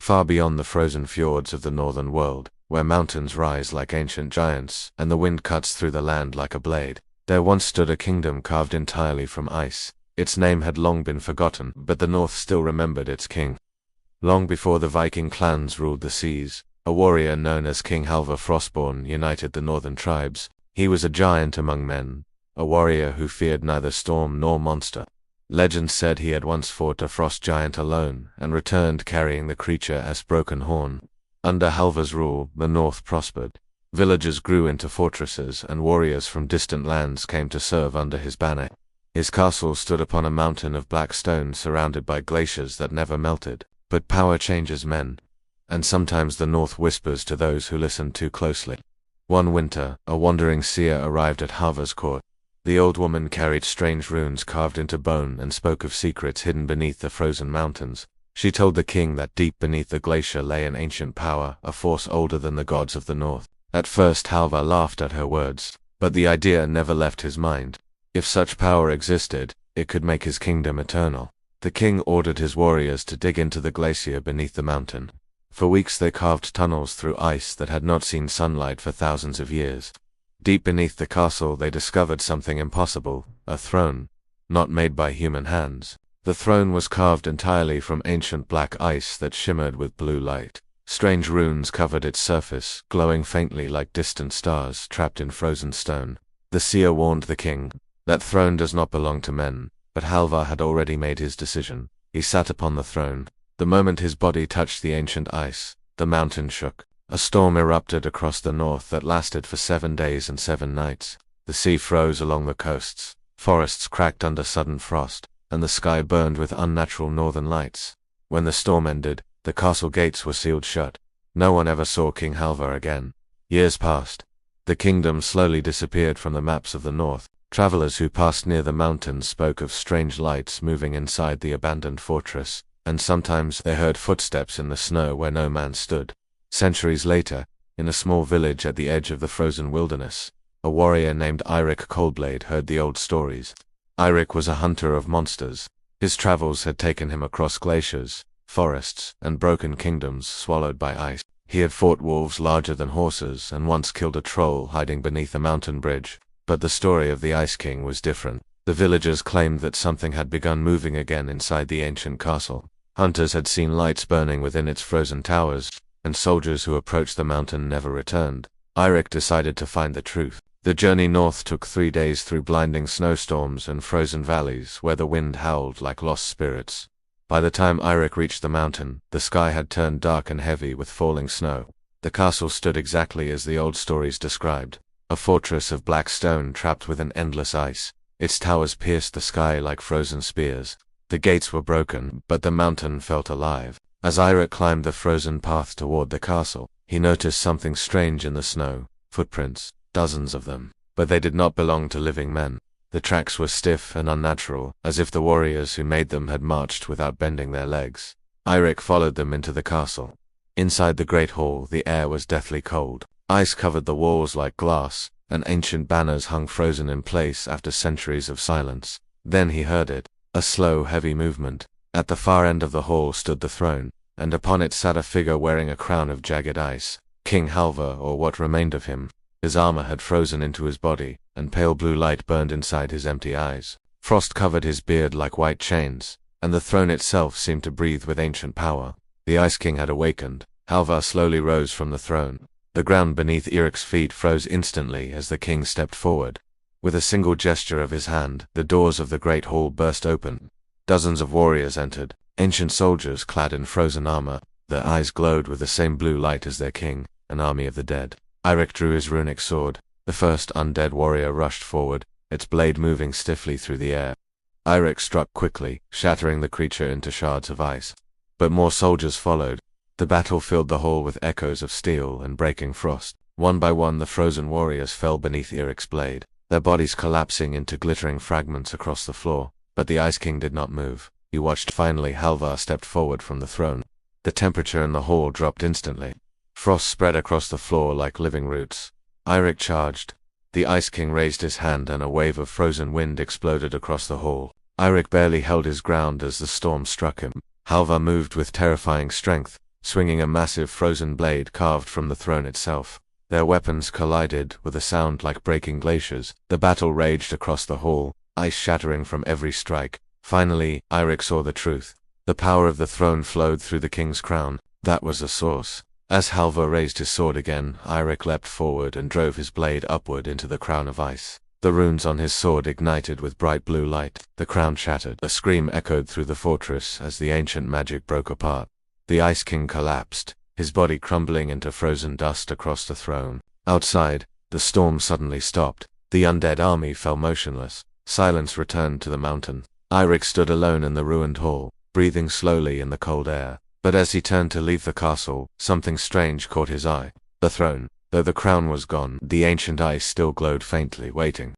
far beyond the frozen fjords of the northern world, where mountains rise like ancient giants, and the wind cuts through the land like a blade. There once stood a kingdom carved entirely from ice. Its name had long been forgotten, but the North still remembered its king. Long before the Viking clans ruled the seas, a warrior known as King Halvar Frostborn united the northern tribes. He was a giant among men, a warrior who feared neither storm nor monster. Legend said he had once fought a frost giant alone, and returned carrying the creature as broken horn. Under Halvar's rule, the North prospered. Villages grew into fortresses, and warriors from distant lands came to serve under his banner. His castle stood upon a mountain of black stone surrounded by glaciers that never melted. But power changes men, and sometimes the North whispers to those who listen too closely. One winter, a wandering seer arrived at Halvar's court. The old woman carried strange runes carved into bone and spoke of secrets hidden beneath the frozen mountains. She told the king that deep beneath the glacier lay an ancient power, a force older than the gods of the North. At first Halvar laughed at her words, but the idea never left his mind. If such power existed, it could make his kingdom eternal. The king ordered his warriors to dig into the glacier beneath the mountain. For weeks they carved tunnels through ice that had not seen sunlight for thousands of years. Deep beneath the castle they discovered something impossible, a throne, not made by human hands. The throne was carved entirely from ancient black ice that shimmered with blue light. Strange runes covered its surface, glowing faintly like distant stars trapped in frozen stone. The seer warned the king, "That throne does not belong to men." But Halvar had already made his decision. He sat upon the throne. The moment his body touched the ancient ice, the mountain shook. A storm erupted across the north that lasted for 7 days and 7 nights. The sea froze along the coasts, forests cracked under sudden frost, and the sky burned with unnatural northern lights. When the storm ended, the castle gates were sealed shut. No one ever saw King Halvar again. Years passed. The kingdom slowly disappeared from the maps of the north. Travelers who passed near the mountains spoke of strange lights moving inside the abandoned fortress, and sometimes they heard footsteps in the snow where no man stood. Centuries later, in a small village at the edge of the frozen wilderness, a warrior named Eirik Coldblade heard the old stories. Eirik was a hunter of monsters. His travels had taken him across glaciers, forests, and broken kingdoms swallowed by ice. He had fought wolves larger than horses and once killed a troll hiding beneath a mountain bridge. But the story of the Ice King was different. The villagers claimed that something had begun moving again inside the ancient castle. Hunters had seen lights burning within its frozen towers, and soldiers who approached the mountain never returned. Eirik decided to find the truth. The journey north took 3 days through blinding snowstorms and frozen valleys where the wind howled like lost spirits. By the time Eirik reached the mountain, the sky had turned dark and heavy with falling snow. The castle stood exactly as the old stories described. A fortress of black stone trapped within endless ice. Its towers pierced the sky like frozen spears. The gates were broken, but the mountain felt alive. As Eirik climbed the frozen path toward the castle, he noticed something strange in the snow. Footprints, dozens of them. But they did not belong to living men. The tracks were stiff and unnatural, as if the warriors who made them had marched without bending their legs. Eirik followed them into the castle. Inside the great hall, the air was deathly cold. Ice covered the walls like glass, and ancient banners hung frozen in place after centuries of silence. Then he heard it, a slow, heavy movement. At the far end of the hall stood the throne, and upon it sat a figure wearing a crown of jagged ice. King Halvar, or what remained of him. His armor had frozen into his body, and pale blue light burned inside his empty eyes. Frost covered his beard like white chains, and the throne itself seemed to breathe with ancient power. The Ice King had awakened. Halvar slowly rose from the throne. The ground beneath Eirik's feet froze instantly as the king stepped forward. With a single gesture of his hand, the doors of the great hall burst open. Dozens of warriors entered, ancient soldiers clad in frozen armor. Their eyes glowed with the same blue light as their king, an army of the dead. Eirik drew his runic sword. The first undead warrior rushed forward, its blade moving stiffly through the air. Eirik struck quickly, shattering the creature into shards of ice. But more soldiers followed. The battle filled the hall with echoes of steel and breaking frost. One by one the frozen warriors fell beneath Eirik's blade, their bodies collapsing into glittering fragments across the floor. But the Ice King did not move. He watched. Finally Halvar stepped forward from the throne. The temperature in the hall dropped instantly. Frost spread across the floor like living roots. Eirik charged. The Ice King raised his hand and a wave of frozen wind exploded across the hall. Eirik barely held his ground as the storm struck him. Halvar moved with terrifying strength, swinging a massive frozen blade carved from the throne itself. Their weapons collided with a sound like breaking glaciers. The battle raged across the hall, ice shattering from every strike. Finally, Eirik saw the truth. The power of the throne flowed through the king's crown. That was the source. As Halvar raised his sword again, Eirik leapt forward and drove his blade upward into the crown of ice. The runes on his sword ignited with bright blue light. The crown shattered. A scream echoed through the fortress as the ancient magic broke apart. The Ice King collapsed, his body crumbling into frozen dust across the throne. Outside, the storm suddenly stopped. The undead army fell motionless. Silence returned to the mountain. Eirik stood alone in the ruined hall, breathing slowly in the cold air. But as he turned to leave the castle, something strange caught his eye. The throne. Though the crown was gone, the ancient ice still glowed faintly, waiting.